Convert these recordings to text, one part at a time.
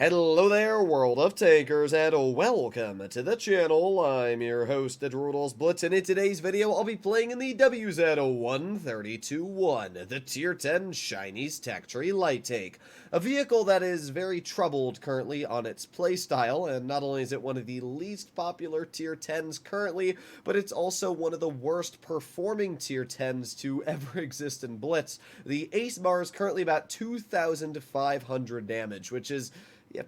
Hello there, world of tankers, and welcome to the channel. I'm your host, Edward's Blitz, and in today's video, I'll be playing in the WZ-1321, the Tier 10 Chinese Tech Tree Light Tank, a vehicle that is very troubled currently on its playstyle, and not only is it one of the least popular Tier 10s currently, but it's also one of the worst performing Tier 10s to ever exist in Blitz. The ace bar is currently about 2,500 damage, which is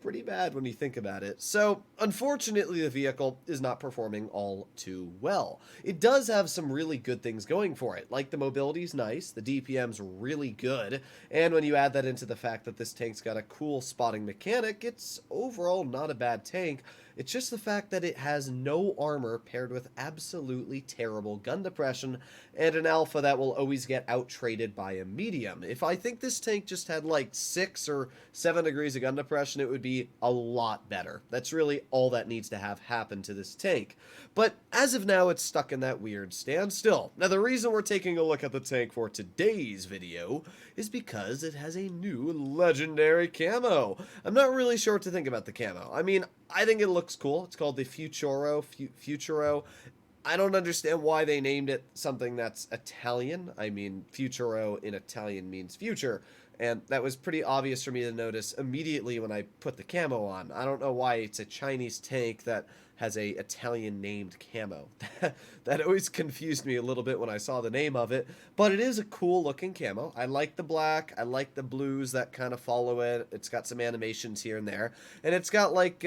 pretty bad when you think about it. So, unfortunately, the vehicle is not performing all too well. It does have some really good things going for it, like the mobility's nice, the DPM's really good, and when you add that into the fact that this tank's got a cool spotting mechanic, it's overall not a bad tank. It's just the fact that it has no armor paired with absolutely terrible gun depression and an alpha that will always get out-traded by a medium. If I think this tank just had like 6 or 7 degrees of gun depression, it would be a lot better. That's really all that needs to have happen to this tank. But as of now, it's stuck in that weird standstill. Now, the reason we're taking a look at the tank for today's video is because it has a new legendary camo. I'm not really sure what to think about the camo. I mean, I think it looks cool. It's called the Futuro. I don't understand why they named it something that's Italian. I mean, Futuro in Italian means future, and that was pretty obvious for me to notice immediately when I put the camo on. I don't know why it's a Chinese tank that has a Italian named camo. That always confused me a little bit when I saw the name of it, but it is a cool looking camo. I like the black, I like the blues that kind of follow it. It's got some animations here and there, and it's got like,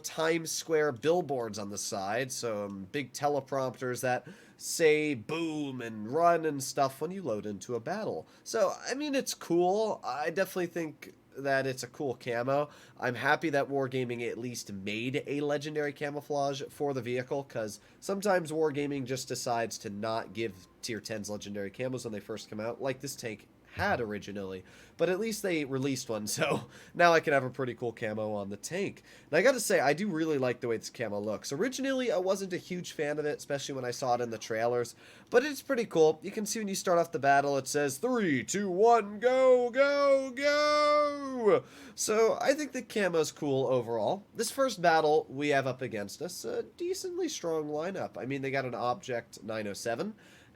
Times Square billboards on the side, so big teleprompters that say boom and run and stuff when you load into a battle. So, I mean, it's cool. I definitely think that it's a cool camo. I'm happy that Wargaming at least made a legendary camouflage for the vehicle, because sometimes Wargaming just decides to not give Tier 10s legendary camos when they first come out, like this tank had originally, but at least they released one, so now I can have a pretty cool camo on the tank. And I gotta say, I do really like the way this camo looks. Originally, I wasn't a huge fan of it, especially when I saw it in the trailers, but it's pretty cool. You can see when you start off the battle, it says 3, 2, 1, go, go, go! So I think the camo's cool overall. This first battle we have up against us, a decently strong lineup. I mean, they got an Object 907,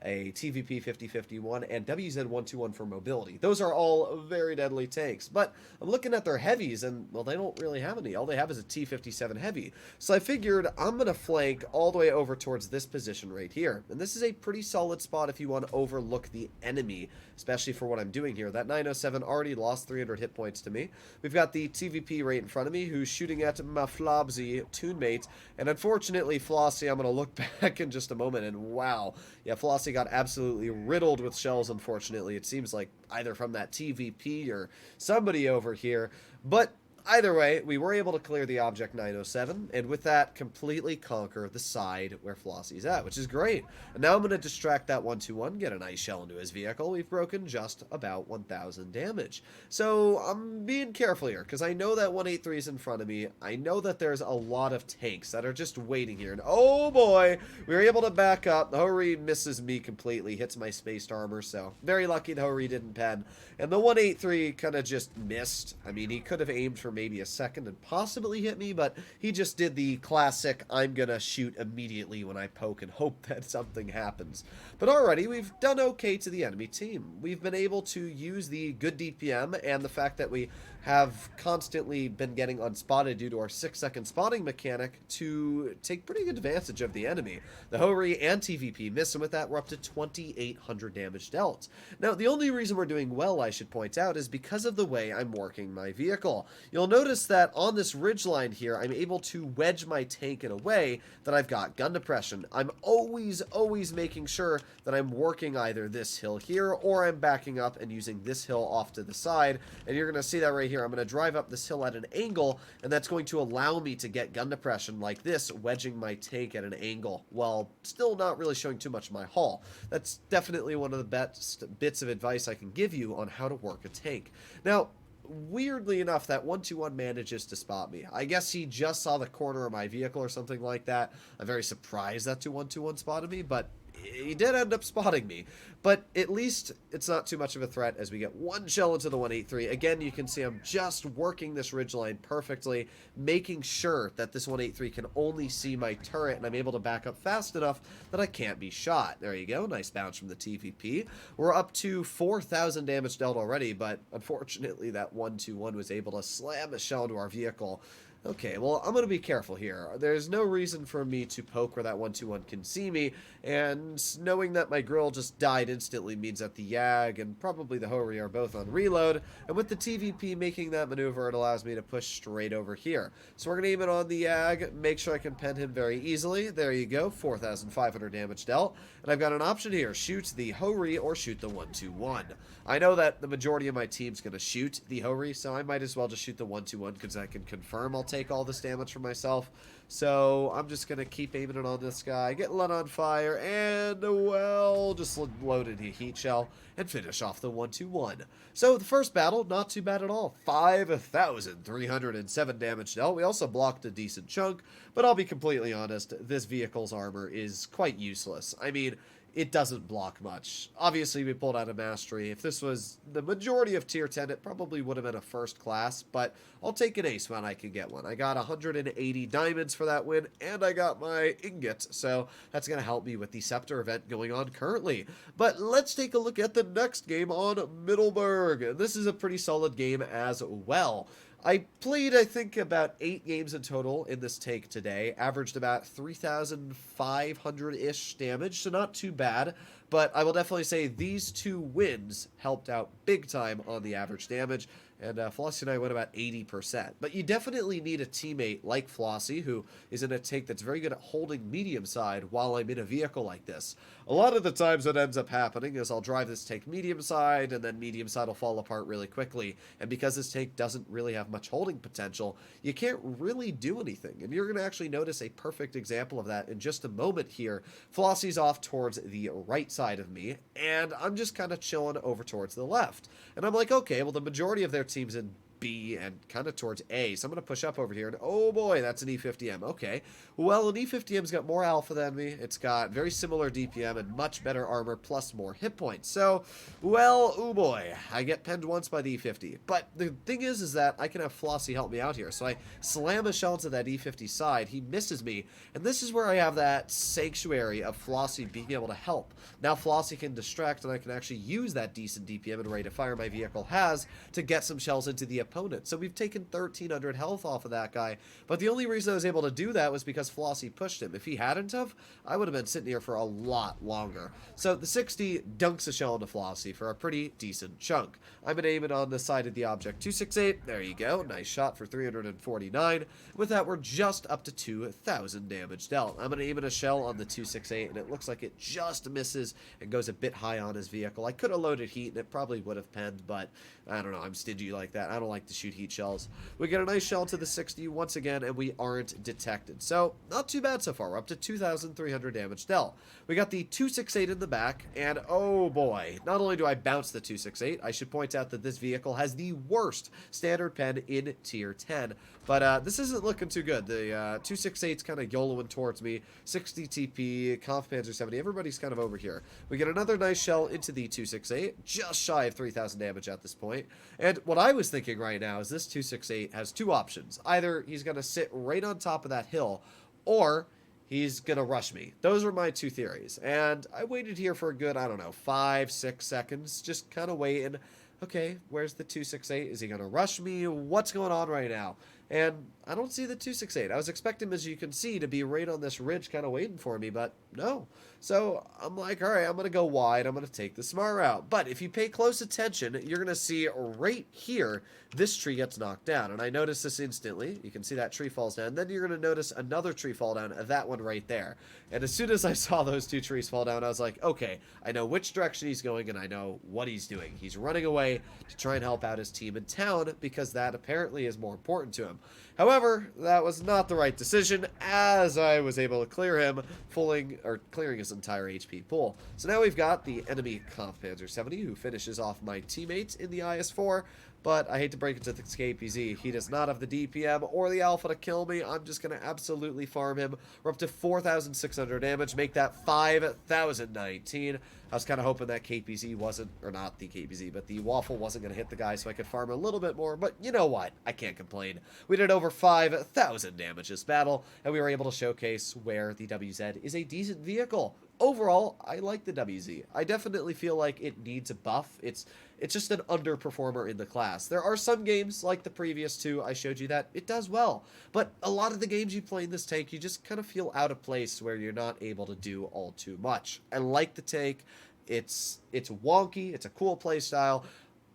a TVP 5051, and WZ121 for mobility. Those are all very deadly tanks, but I'm looking at their heavies, and, well, they don't really have any. All they have is a T57 heavy. So I figured I'm going to flank all the way over towards this position right here. And this is a pretty solid spot if you want to overlook the enemy, especially for what I'm doing here. That 907 already lost 300 hit points to me. We've got the TVP right in front of me, who's shooting at my Flobsy toonmate, and unfortunately, Flossie, I'm going to look back in just a moment, and wow. Yeah, Flossie got absolutely riddled with shells, unfortunately. It seems like either from that TVP or somebody over here. But either way, we were able to clear the Object 907, and with that, completely conquer the side where Flossie's at, which is great. And now I'm going to distract that 121, get a nice shell into his vehicle. We've broken just about 1,000 damage. So I'm being careful here, because I know that 183 is in front of me. I know that there's a lot of tanks that are just waiting here. And oh boy, we were able to back up. The Hori misses me completely, hits my spaced armor, so very lucky the Hori didn't pen. And the 183 kind of just missed. I mean, he could have aimed for maybe a second and possibly hit me, but he just did the classic, I'm gonna shoot immediately when I poke and hope that something happens. But already, we've done okay to the enemy team. We've been able to use the good DPM and the fact that we have constantly been getting unspotted due to our 6-second spotting mechanic to take pretty good advantage of the enemy. The Hori and TVP miss, and with that, we're up to 2,800 damage dealt. Now, the only reason we're doing well, I should point out, is because of the way I'm working my vehicle. You'll notice that on this ridgeline here, I'm able to wedge my tank in a way that I've got gun depression. I'm always making sure that I'm working either this hill here, or I'm backing up and using this hill off to the side, and you're going to see that right here. I'm going to drive up this hill at an angle, and that's going to allow me to get gun depression like this, wedging my tank at an angle, while still not really showing too much of my hull. That's definitely one of the best bits of advice I can give you on how to work a tank. Now, weirdly enough, that 121 manages to spot me. I guess he just saw the corner of my vehicle or something like that. I'm very surprised that 121 spotted me, but he did end up spotting me. But at least it's not too much of a threat as we get one shell into the 183. Again, you can see I'm just working this ridgeline perfectly, making sure that this 183 can only see my turret, and I'm able to back up fast enough that I can't be shot. There you go. Nice bounce from the TVP. We're up to 4,000 damage dealt already, but unfortunately that 121 was able to slam a shell into our vehicle. Okay, well, I'm going to be careful here. There's no reason for me to poke where that 121 can see me, and knowing that my grill just died instantly means that the Yag and probably the Hori are both on reload, and with the TVP making that maneuver, it allows me to push straight over here. So we're going to aim it on the Yag, make sure I can pen him very easily. There you go, 4,500 damage dealt, and I've got an option here, shoot the Hori or shoot the 121. I know that the majority of my team's going to shoot the Hori, so I might as well just shoot the 121 because I can confirm I'll take all this damage for myself. So I'm just going to keep aiming it on this guy, get lit on fire, and, well, just loaded a heat shell and finish off the 121. So the first battle, not too bad at all. 5,307 damage dealt. We also blocked a decent chunk, but I'll be completely honest, this vehicle's armor is quite useless. I mean, it doesn't block much. Obviously, we pulled out a mastery. If this was the majority of tier 10, it probably would have been a first class, but I'll take an ace when I can get one. I got 180 diamonds for that win, and I got my ingot, so that's going to help me with the Scepter event going on currently. But let's take a look at the next game on Middleburg. This is a pretty solid game as well. I played, I think, about 8 games in total in this take today, averaged about 3,500-ish damage, so not too bad, but I will definitely say these 2 wins helped out big time on the average damage, and Flossie and I went about 80%. But you definitely need a teammate like Flossie, who is in a take that's very good at holding medium side while I'm in a vehicle like this. A lot of the times what ends up happening is I'll drive this take medium side, and then medium side will fall apart really quickly, and because this take doesn't really have much holding potential, you can't really do anything, and you're going to actually notice a perfect example of that in just a moment here. Flossie's off towards the right side of me, and I'm just kind of chilling over towards the left, and I'm like, okay, well, the majority of their team's in B and kind of towards A, so I'm going to push up over here, and oh boy, that's an E50M. Okay, well, an E50M's got more alpha than me, it's got very similar DPM and much better armor plus more hit points, so, well, oh boy, I get penned once by the E50, but the thing is that I can have Flossie help me out here, so I slam a shell into that E50 side, he misses me, and this is where I have that sanctuary of Flossie being able to help. Now Flossie can distract, and I can actually use that decent DPM and rate of fire my vehicle has to get some shells into the opponent. So we've taken 1,300 health off of that guy, but the only reason I was able to do that was because Flossie pushed him. If he hadn't have, I would have been sitting here for a lot longer. So the 60 dunks a shell into Flossie for a pretty decent chunk. I'm going to aim it on the side of the object. 268, there you go. Nice shot for 349. With that, we're just up to 2,000 damage dealt. I'm going to aim it a shell on the 268, and it looks like it just misses and goes a bit high on his vehicle. I could have loaded heat, and it probably would have penned, but I don't know. I'm stingy like that. I don't like to shoot heat shells. We get a nice shell to the 60 once again, and we aren't detected. So, not too bad so far. We're up to 2,300 damage dealt. We got the 268 in the back, and oh boy, not only do I bounce the 268, I should point out that this vehicle has the worst standard pen in tier 10. But this isn't looking too good. The 268's kind of YOLOing towards me. 60 TP, Conf Panzer 70, everybody's kind of over here. We get another nice shell into the 268, just shy of 3,000 damage at this point. And what I was thinking right now is this 268 has 2 options. Either he's going to sit right on top of that hill, or he's going to rush me. Those were my 2 theories. And I waited here for a good, I don't know, 5-6 seconds, just kind of waiting. Okay, where's the 268? Is he going to rush me? What's going on right now? And I don't see the 268. I was expecting, as you can see, to be right on this ridge kind of waiting for me, but no. So I'm like, all right, I'm going to go wide. I'm going to take the smart route. But if you pay close attention, you're going to see right here, this tree gets knocked down. And I noticed this instantly. You can see that tree falls down. Then you're going to notice another tree fall down, that one right there. And as soon as I saw those 2 trees fall down, I was like, okay, I know which direction he's going, and I know what he's doing. He's running away to try and help out his team in town, because that apparently is more important to him. However, that was not the right decision, as I was able to clear him, clearing his entire HP pool. So now we've got the enemy Conf Panzer 70, who finishes off my teammates in the IS-4, but I hate to break it to this KPZ. He does not have the DPM or the alpha to kill me. I'm just going to absolutely farm him. We're up to 4,600 damage, make that 5,019. I was kind of hoping that KPZ wasn't, or not the KPZ, but the Waffle wasn't going to hit the guy so I could farm a little bit more, but you know what? I can't complain. We did over 5,000 damage this battle, and we were able to showcase where the WZ is a decent vehicle. Overall, I like the WZ. I definitely feel like it needs a buff. It's just an underperformer in the class. There are some games, like the previous two I showed you, that it does well. But a lot of the games you play in this tank, you just kind of feel out of place where you're not able to do all too much. I like the tank. It's wonky. It's a cool playstyle.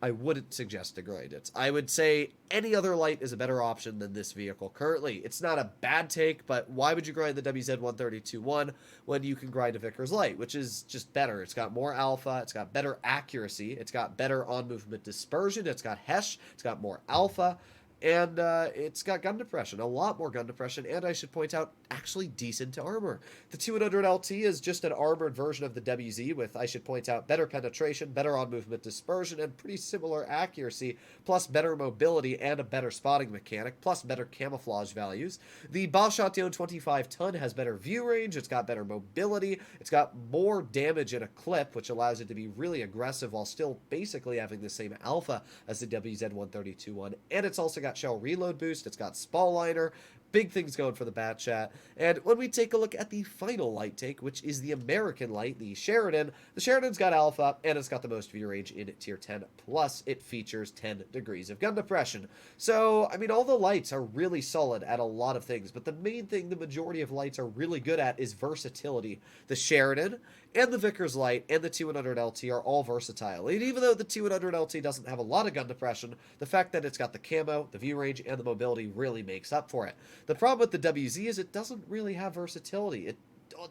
I wouldn't suggest to grind it. I would say any other light is a better option than this vehicle currently. It's not a bad take, but why would you grind the WZ-132-1 when you can grind a Vickers Light, which is just better? It's got more alpha, it's got better accuracy, it's got better on-movement dispersion, it's got Hesh, it's got more alpha, and it's got gun depression, a lot more gun depression, and I should point out, actually decent armor. The 200 LT is just an armored version of the WZ with, I should point out, better penetration, better on-movement dispersion, and pretty similar accuracy, plus better mobility and a better spotting mechanic, plus better camouflage values. The Balshot 25 ton has better view range, it's got better mobility, it's got more damage in a clip, which allows it to be really aggressive while still basically having the same alpha as the WZ-132-1, and it's also got shell reload boost, it's got spall liner, big things going for the Bat Chat. And when we take a look at the final light take, which is the American light, the Sheridan's got alpha, and it's got the most view range in tier 10, plus it features 10 degrees of gun depression. So, I mean, all the lights are really solid at a lot of things, but the main thing the majority of lights are really good at is versatility. The Sheridan and the Vickers Light and the 200 LT are all versatile. And even though the 200 LT doesn't have a lot of gun depression, the fact that it's got the camo, the view range, and the mobility really makes up for it. The problem with the WZ is it doesn't really have versatility. It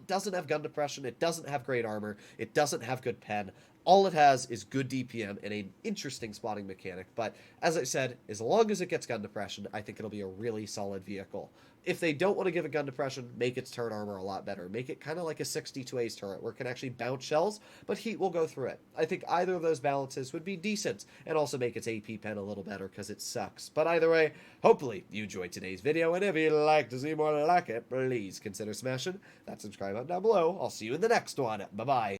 doesn't have gun depression, it doesn't have great armor, it doesn't have good pen. All it has is good DPM and an interesting spotting mechanic, but as I said, as long as it gets gun depression, I think it'll be a really solid vehicle. If they don't want to give it gun depression, make its turret armor a lot better. Make it kind of like a 62 ace turret where it can actually bounce shells, but heat will go through it. I think either of those balances would be decent, and also make its AP pen a little better because it sucks. But either way, hopefully you enjoyed today's video, and if you'd like to see more like it, please consider smashing that subscribe button down below. I'll see you in the next one. Bye-bye.